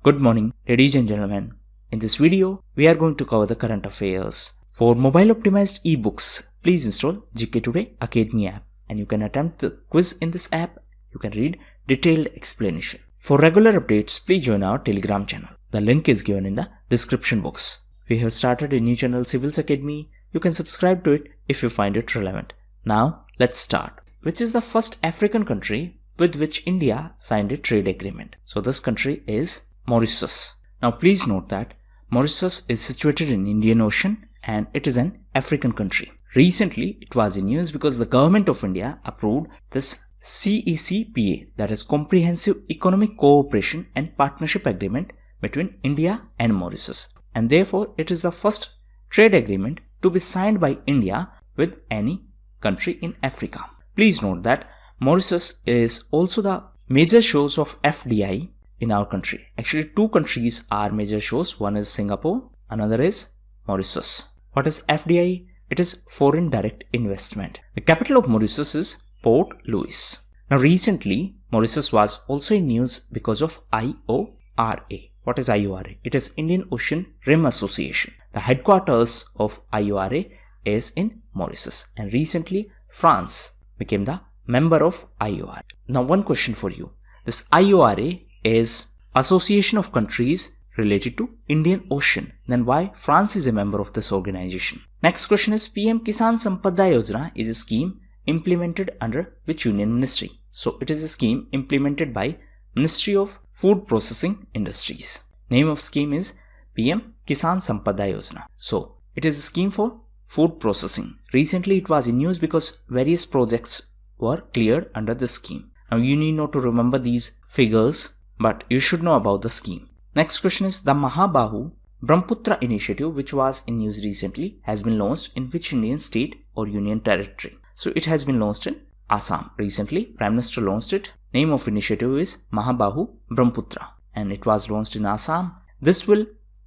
Good morning, ladies and gentlemen. In this video, we are going to cover the current affairs. For mobile optimized ebooks, please install GK Today Academy app and you can attempt the quiz in this app. You can read detailed explanation. For regular updates, please join our Telegram channel. The link is given in the description box. We have started a new channel, Civils Academy. You can subscribe to it if you find it relevant. Now, let's start. Which is the first African country with which India signed a trade agreement? So this country is Mauritius. Now please note that Mauritius is situated in Indian Ocean and it is an African country. Recently, it was in news because the government of India approved this CECPA, that is Comprehensive Economic Cooperation and Partnership Agreement between India and Mauritius. And therefore, it is the first trade agreement to be signed by India with any country in Africa. Please note that Mauritius is also the major source of FDI in our country. Actually, two countries are major source. One is Singapore, another is Mauritius. What is FDI? It is foreign direct investment. The capital of Mauritius is Port Louis. Now recently, Mauritius was also in news because of IORA. What is IORA? It is Indian Ocean Rim Association. The headquarters of IORA is in Mauritius, and recently France became the member of IORA. Now one question for you. This IORA is Association of Countries related to Indian Ocean. Then why France is a member of this organization? Next question is PM Kisan Sampada Yojana is a scheme implemented under which union ministry? So it is a scheme implemented by Ministry of Food Processing Industries. Name of scheme is PM Kisan Sampada Yojana. So it is a scheme for food processing. Recently it was in news because various projects were cleared under this scheme. Now you need not to remember these figures, but you should know about the scheme. Next question is the Mahabahu Brahmaputra initiative, which was in news recently, has been launched in which Indian state or union territory? So it has been launched in Assam. Recently, Prime Minister launched it. Name of initiative is Mahabahu Brahmaputra and it was launched in Assam. This will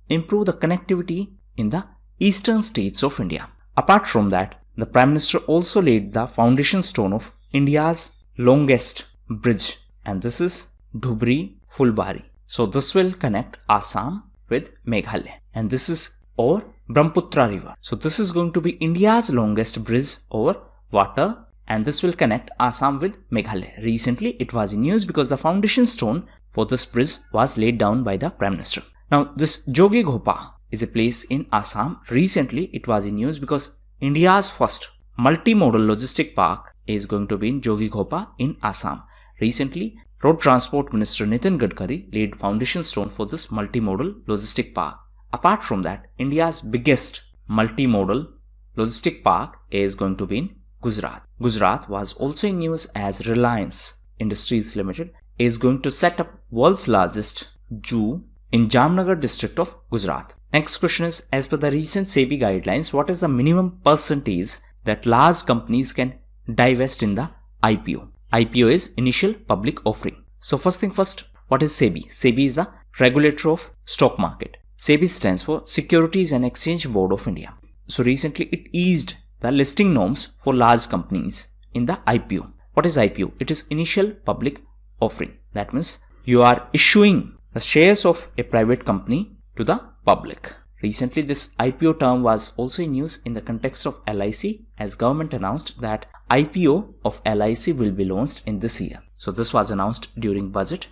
improve the connectivity in the eastern states of India. Apart from that, the Prime Minister also laid the foundation stone of India's longest bridge, and this is Dhubri Fulbari. So this will connect Assam with Meghalaya, and this is over Brahmaputra river. So this is going to be India's longest bridge over water, and this will connect Assam with Meghalaya. Recently it was in news because the foundation stone for this bridge was laid down by the Prime Minister. Now this Jogi Ghopa is a place in Assam. Recently it was in news because India's first multimodal logistic park is going to be in Jogi Ghopa in Assam. Recently, Road Transport Minister Nitin Gadkari laid foundation stone for this multimodal logistic park. Apart from that, India's biggest multimodal logistic park is going to be in Gujarat. Gujarat was also in news as Reliance Industries Limited is going to set up world's largest zoo in Jamnagar district of Gujarat. Next question is, as per the recent SEBI guidelines, what is the minimum percentage that large companies can divest in the IPO? IPO is initial public offering. So first thing first, what is SEBI? SEBI is the regulator of stock market. SEBI stands for Securities and Exchange Board of India. So recently it eased the listing norms for large companies in the IPO. What is IPO? It is initial public offering. That means you are issuing the shares of a private company to the public. Recently, this IPO term was also in news in the context of LIC, as government announced that IPO of LIC will be launched in this year. So this was announced during budget.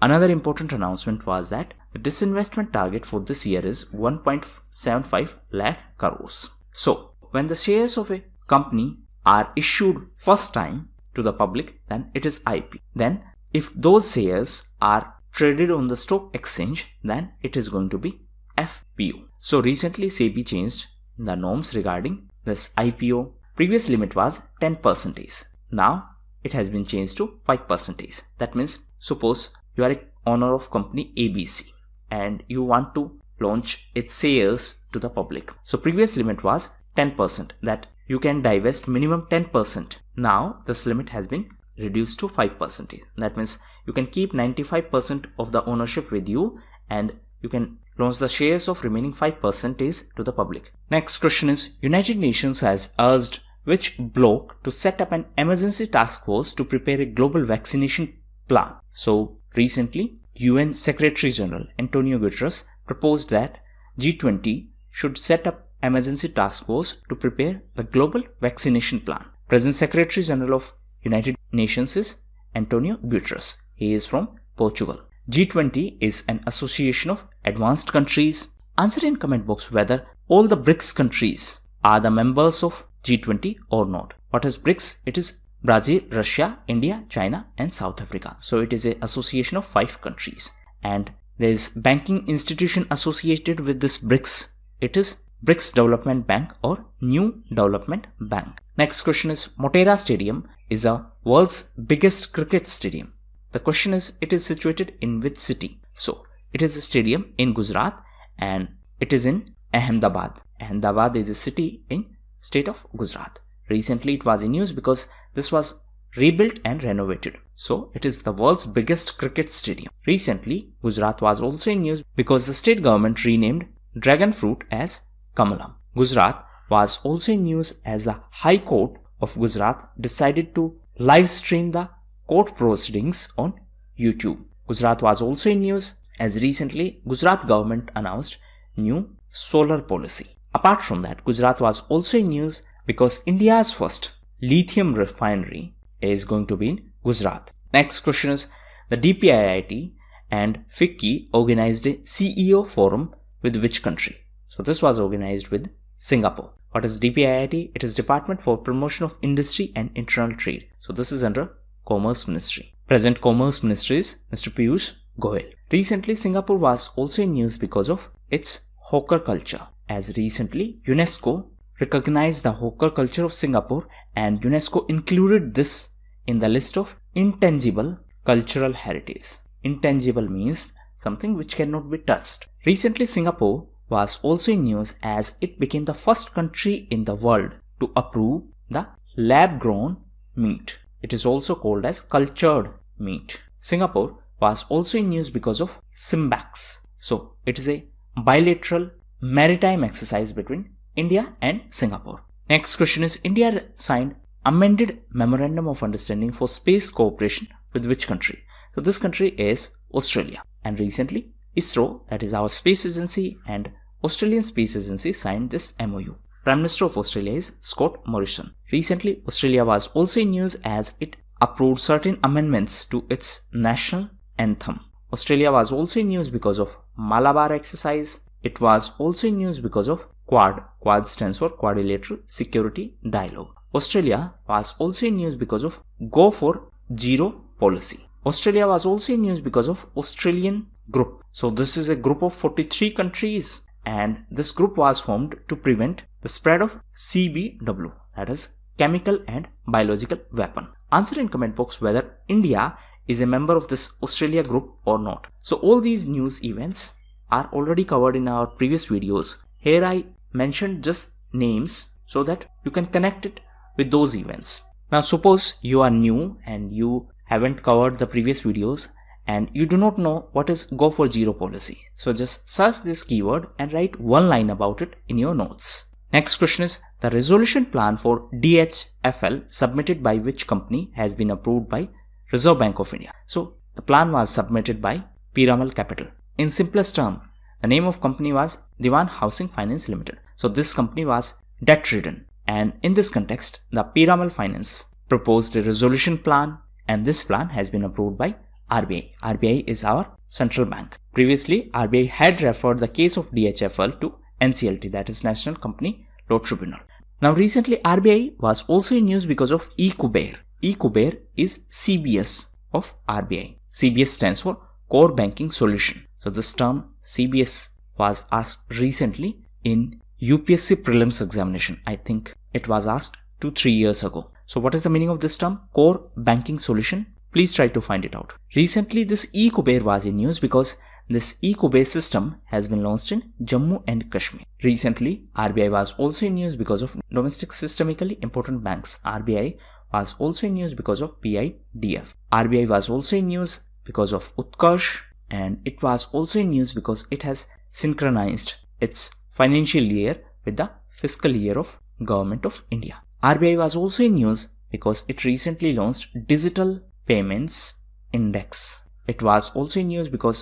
Another important announcement was that the disinvestment target for this year is 1.75 lakh crores. So when the shares of a company are issued first time to the public, then it is IP. Then if those shares are traded on the stock exchange, then it is going to be FPO. So recently SEBI changed the norms regarding this IPO. Previous limit was 10%. Now it has been changed to 5%. That means suppose you are a owner of company ABC and you want to launch its shares to the public. So previous limit was 10%, that you can divest minimum 10%. Now this limit has been reduced to 5%. That means you can keep 95% of the ownership with you and you can launch the shares of remaining 5% to the public. Next question is, United Nations has urged which bloc to set up an emergency task force to prepare a global vaccination plan. So recently UN Secretary General Antonio Guterres proposed that G20 should set up emergency task force to prepare the global vaccination plan. Present Secretary General of United Nations is Antonio Guterres. He is from Portugal. G20 is an association of advanced countries. Answer in comment box whether all the BRICS countries are the members of G20 or not. What is BRICS? It is Brazil, Russia, India, China and South Africa. So it is an association of 5 countries. And there is banking institution associated with this BRICS. It is BRICS Development Bank or New Development Bank. Next question is, Motera Stadium is the world's biggest cricket stadium. The question is, it is situated in which city? So it is a stadium in Gujarat and it is in Ahmedabad. Ahmedabad is a city in state of Gujarat. Recently it was in news because this was rebuilt and renovated. So it is the world's biggest cricket stadium. Recently Gujarat was also in news because the state government renamed dragon fruit as Kamalam. Gujarat was also in news as the High Court of Gujarat decided to live stream the court proceedings on YouTube. Gujarat was also in news as recently Gujarat government announced new solar policy. Apart from that, Gujarat was also in news because India's first lithium refinery is going to be in Gujarat. Next question is, the DPIIT and FICCI organized a CEO forum with which country? So this was organized with Singapore. What is DPIIT? It is Department for Promotion of Industry and Internal Trade. So this is under Commerce Ministry. Present Commerce Minister is Mr. Piyush Goyal. Recently Singapore was also in news because of its hawker culture, as recently UNESCO recognized the hawker culture of Singapore and UNESCO included this in the list of intangible cultural heritage. Intangible means something which cannot be touched. Recently Singapore was also in news as it became the first country in the world to approve the lab-grown meat. It is also called as cultured meat. Singapore was also in news because of SIMBAX. So it is a bilateral maritime exercise between India and Singapore. Next question is, India signed amended Memorandum of Understanding for Space Cooperation with which country? So this country is Australia. And recently ISRO, that is our space agency, and Australian Space Agency signed this MOU. Prime Minister of Australia is Scott Morrison. Recently Australia was also in news as it approved certain amendments to its national anthem. Australia was also in news because of Malabar exercise. It was also in news because of Quad. Quad stands for Quadrilateral Security Dialogue. Australia was also in news because of Go for Zero policy. Australia was also in news because of Australian Group. So this is a group of 43 countries and this group was formed to prevent the spread of CBW, that is chemical and biological weapon. Answer in comment box whether India is a member of this Australia group or not. So all these news events are already covered in our previous videos. Here I mentioned just names so that you can connect it with those events. Now suppose you are new and you haven't covered the previous videos and you do not know what is Go for Zero policy. So just search this keyword and write one line about it in your notes. Next question is, the resolution plan for DHFL submitted by which company has been approved by Reserve Bank of India? So the plan was submitted by Piramal Capital. In simplest term, the name of company was Dewan Housing Finance Limited. So this company was debt ridden, and in this context the Piramal Finance proposed a resolution plan and this plan has been approved by RBI. RBI is our central bank. Previously RBI had referred the case of DHFL to NCLT, that is National Company Law Tribunal. Now recently RBI was also in news because of eKuber. eKuber is CBS of RBI. CBS stands for Core Banking Solution. So this term CBS was asked recently in UPSC prelims examination. I think it was asked 2-3 years ago. So what is the meaning of this term? Core Banking Solution. Please try to find it out. Recently this eKuber was in news because this eKuber system has been launched in Jammu and Kashmir. Recently RBI was also in news because of domestic systemically important banks. RBI was also in news because of PIDF. RBI was also in news because of Utkarsh, and it was also in news because it has synchronized its financial year with the fiscal year of Government of India. RBI was also in news because it recently launched Digital Payments Index. it was also in news because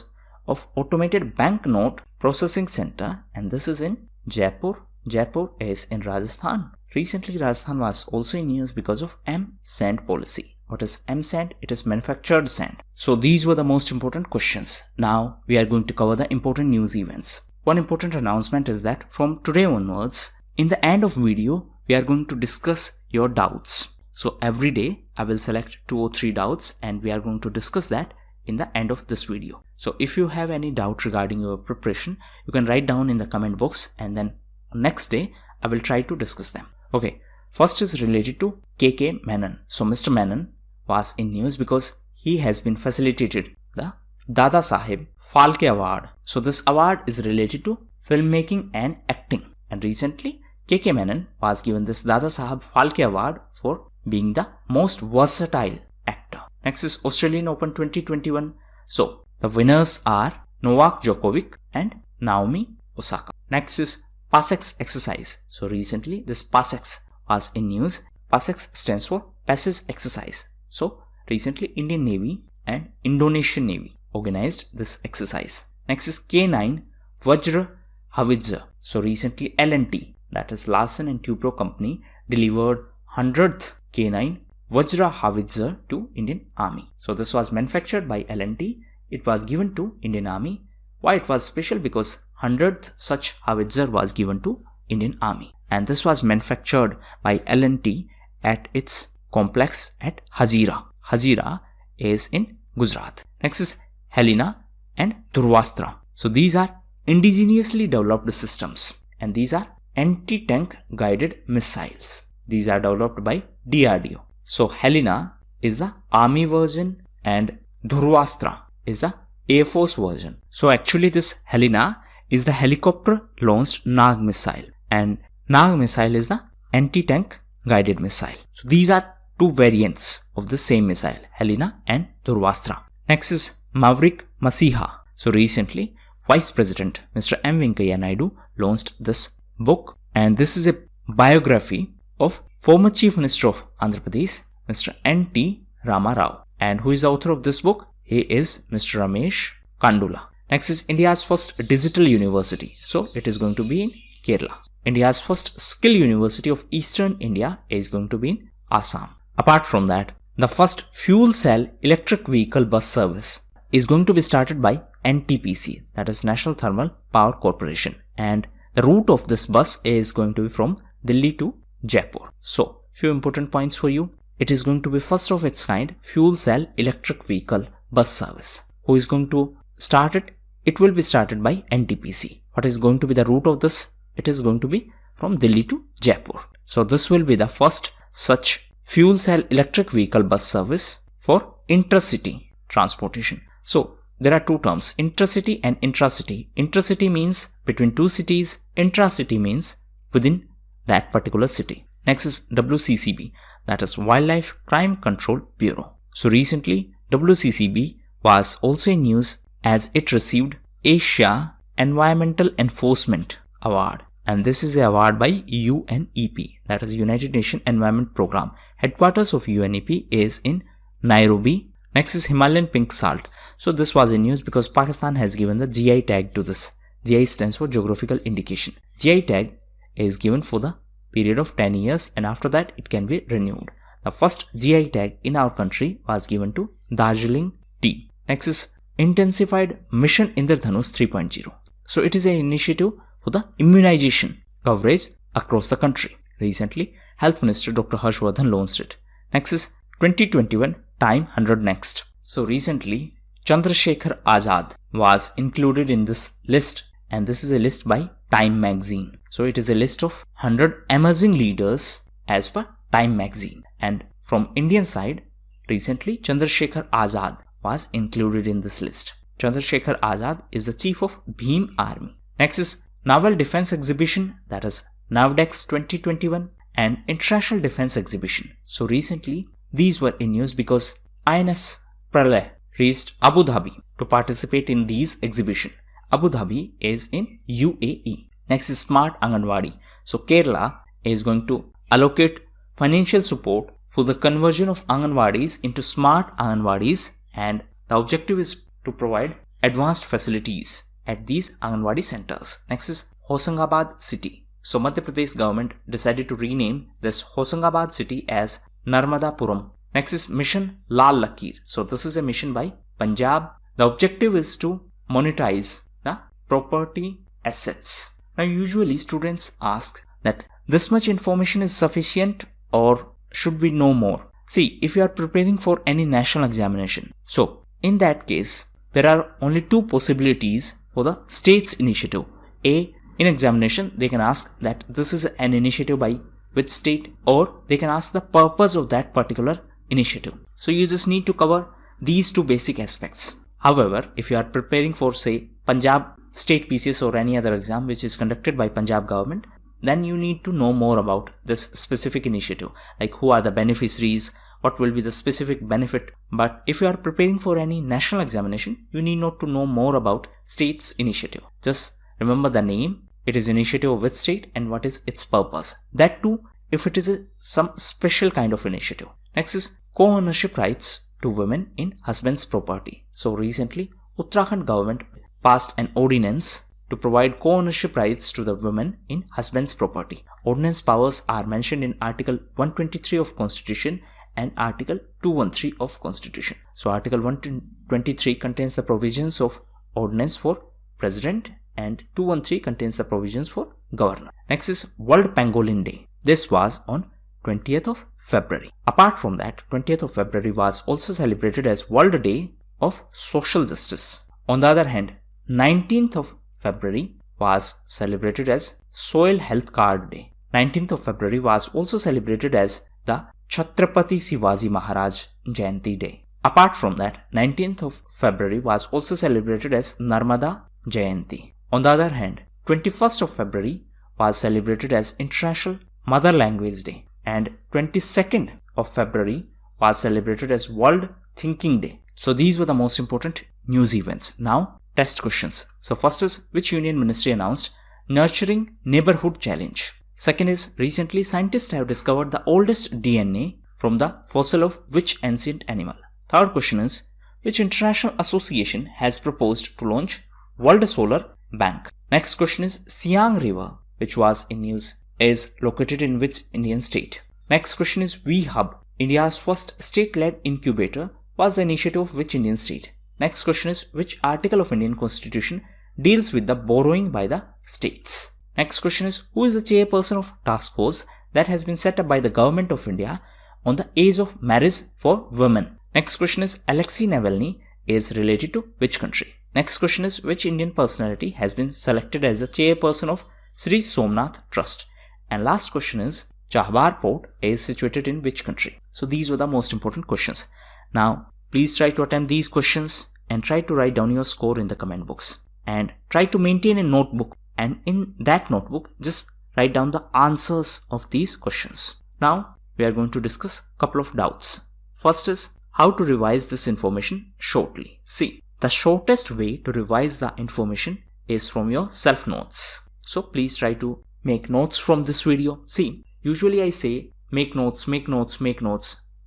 of automated banknote processing center, and this is in Jaipur. Jaipur is in Rajasthan. Recently, Rajasthan was also in news because of M-Sand policy. What is M-Sand? It is manufactured sand. So these were the most important questions. Now we are going to cover the important news events. One important announcement is that from today onwards, in the end of video, we are going to discuss your doubts. So every day I will select 2 or 3 doubts and we are going to discuss that in the end of this video. So if you have any doubt regarding your preparation, you can write down in the comment box and then next day I will try to discuss them. Okay, first is related to KK Menon. So Mr. Menon was in news because he has been facilitated the Dada Saheb Phalke Award. So this award is related to filmmaking and acting, and recently KK Menon was given this Dada Saheb Phalke Award for being the most versatile actor. Next is Australian Open 2021. So the winners are Novak Djokovic and Naomi Osaka. Next is PASEX exercise. So recently this PASEX was in news. PASEX stands for Passage Exercise. So recently Indian Navy and Indonesian Navy organized this exercise. Next is K9 Vajra Howitzer. So recently L&T, that is Larsen and Toubro company, delivered 100th K9 Vajra Howitzer to Indian Army. So this was manufactured by L&T. It was given to Indian Army. Why it was special? Because 100th such howitzer was given to Indian Army, and this was manufactured by L&T at its complex at Hazira. Hazira is in Gujarat. Next is Helena and Dhurvastra. So these are indigenously developed systems, and these are anti-tank guided missiles. These are developed by DRDO. So Helena is the Army version and Dhurvastra is the Air Force version. So actually this Helena is the helicopter launched Nag missile, and Nag missile is the anti-tank guided missile. So these are 2 variants of the same missile, Helena and Dhurvastra. Next is Maverick Masiha. So recently Vice President Mr. M. Venkaiah Naidu launched this book, and this is a biography of former Chief Minister of Andhra Pradesh Mr. N.T. Rama Rao. And who is the author of this book? He is Mr. Ramesh Kandula. Next is India's first digital university. So it is going to be in Kerala. India's first skill university of Eastern India is going to be in Assam. Apart from that, the first fuel cell electric vehicle bus service is going to be started by NTPC, that is National Thermal Power Corporation. And the route of this bus is going to be from Delhi to Jaipur. So few important points for you. It is going to be first of its kind fuel cell electric vehicle bus service. Who is going to start it? It will be started by NTPC. What is going to be the route of this? It is going to be from Delhi to Jaipur. So this will be the first such fuel cell electric vehicle bus service for intercity transportation. So there are 2 terms, intercity and intracity. Intercity means between 2 cities, intracity means within that particular city. Next is WCCB, that is Wildlife Crime Control Bureau. So recently WCCB was also in news as it received Asia Environmental Enforcement Award, and this is an award by UNEP, that is United Nations Environment Program. Headquarters of UNEP is in Nairobi. Next is Himalayan pink salt. So this was in news because Pakistan has given the GI tag to this. GI stands for geographical indication. GI tag is given for the period of 10 years and after that it can be renewed. The first GI tag in our country was given to Darjeeling tea. Next is Intensified Mission Indradhanush 3.0. So it is an initiative for the immunization coverage across the country. Recently, Health Minister Dr. Harshvardhan launched it. Next is 2021 Time 100 Next. So recently, Chandrasekhar Azad was included in this list, and this is a list by Time Magazine. So it is a list of 100 emerging leaders as per Time Magazine. And from Indian side, recently Chandrasekhar Azad was included in this list. Chandrasekhar Azad is the chief of Bhim Army. Next is Naval Defense Exhibition, that is NAVDEX 2021, and International Defense Exhibition. So recently these were in news because INS Pralay reached Abu Dhabi to participate in these exhibition. Abu Dhabi is in UAE. Next is Smart Anganwadi. So Kerala is going to allocate financial support for the conversion of Anganwadis into smart Anganwadis, and The objective is to provide advanced facilities at these Anganwadi centers. Next is Hosangabad city. So Madhya Pradesh government decided to rename this Hosangabad city as Narmadapuram. Next is Mission Lal Lakir. So this is a mission by Punjab. The objective is to monetize the property assets. Now usually students ask that this much information is sufficient or should we know more? See, if you are preparing for any national examination, so in that case, there are only two possibilities for the state's initiative. A, in examination, they can ask that this is an initiative by which state, or they can ask the purpose of that particular initiative. So you just need to cover these two basic aspects. However, if you are preparing for, say, Punjab state PCS or any other exam which is conducted by Punjab government, then you need to know more about this specific initiative, like who are the beneficiaries, what will be the specific benefit. But if you are preparing for any national examination, you need not to know more about state's initiative. Just remember the name, it is initiative of which state and what is its purpose. That too, if it is some special kind of initiative. Next is co-ownership rights to women in husband's property. So recently, Uttarakhand government passed an ordinance to provide co-ownership rights to the women in husband's property. Ordinance powers are mentioned in Article 123 of Constitution and Article 213 of Constitution. So Article 123 contains the provisions of ordinance for President and 213 contains the provisions for Governor. Next is World Pangolin Day. This was on 20th of February. Apart from that, 20th of February was also celebrated as World Day of Social Justice. On the other hand, 19th of February was celebrated as Soil Health Card Day. 19th of February was also celebrated as the Chhatrapati Shivaji Maharaj Jayanti Day. Apart from that, 19th of February was also celebrated as Narmada Jayanti. On the other hand, 21st of February was celebrated as International Mother Language Day and 22nd of February was celebrated as World Thinking Day. So these were the most important news events. Now, test questions. So first is, which union ministry announced Nurturing Neighborhood Challenge? Second is, recently scientists have discovered the oldest DNA from the fossil of which ancient animal? Third question is, which international association has proposed to launch World Solar Bank? Next question is, Siang River, which was in news, is located in which Indian state? Next question is, WeHub, India's first state-led incubator, was the initiative of which Indian state? Next question is, which article of Indian Constitution deals with the borrowing by the states? Next question is, who is the chairperson of task force that has been set up by the government of India on the age of marriage for women? Next question is, Alexei Navalny is related to which country? Next question is, which Indian personality has been selected as the chairperson of Sri Somnath Trust? And last question is, Chahbar Port is situated in which country? So these were the most important questions. Now, please try to attempt these questions and try to write down your score in the comment box. And try to maintain a notebook, and in that notebook, just write down the answers of these questions. Now, we are going to discuss a couple of doubts. First is, how to revise this information shortly. See, the shortest way to revise the information is from your self-notes. So please try to make notes from this video. See, usually I say make notes,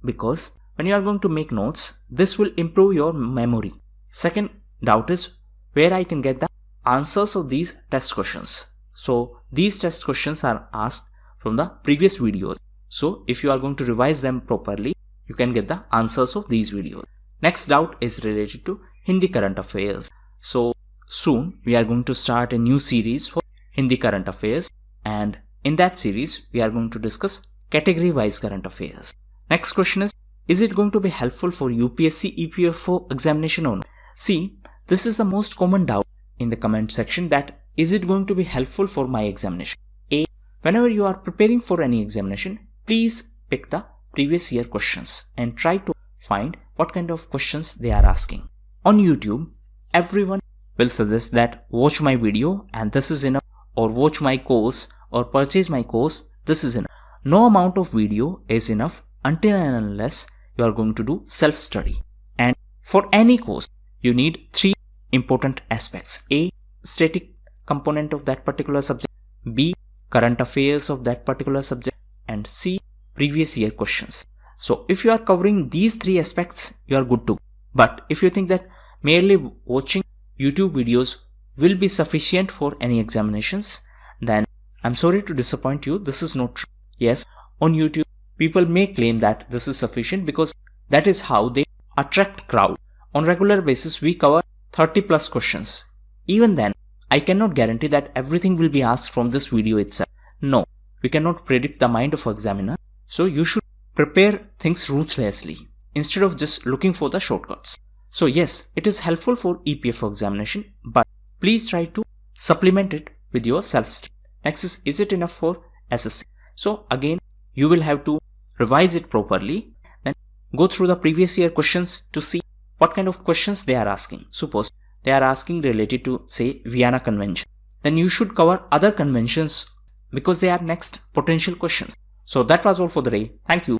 because when you are going to make notes, this will improve your memory. Second doubt is where I can get the answers of these test questions. So these test questions are asked from the previous videos. So if you are going to revise them properly, you can get the answers of these videos. Next doubt is related to Hindi current affairs. So soon we are going to start a new series for Hindi current affairs, and in that series we are going to discuss category wise current affairs. Next question is it going to be helpful for UPSC EPFO examination or not? See, this is the most common doubt in the comment section, that is it going to be helpful for my examination? A, whenever you are preparing for any examination, please pick the previous year questions and try to find what kind of questions they are asking. On YouTube, everyone will suggest that watch my video and this is enough, or watch my course or purchase my course, this is enough. No amount of video is enough until and unless you are going to do self-study. And for any course, you need three important aspects. A, static component of that particular subject. B, current affairs of that particular subject. And C, previous year questions. So if you are covering these three aspects, you are good to go. But if you think that merely watching YouTube videos will be sufficient for any examinations, then I'm sorry to disappoint you, this is not true. Yes, on YouTube, people may claim that this is sufficient because that is how they attract crowd. On regular basis, we cover 30 plus questions. Even then, I cannot guarantee that everything will be asked from this video itself. No, we cannot predict the mind of an examiner. So you should prepare things ruthlessly instead of just looking for the shortcuts. So yes, it is helpful for EPFO examination, but please try to supplement it with your self-study. Next is it enough for SSC? So again, you will have to revise it properly, then go through the previous year questions to see what kind of questions they are asking. Suppose they are asking related to, say, Vienna Convention. Then you should cover other conventions because they are next potential questions. So that was all for the day. Thank you.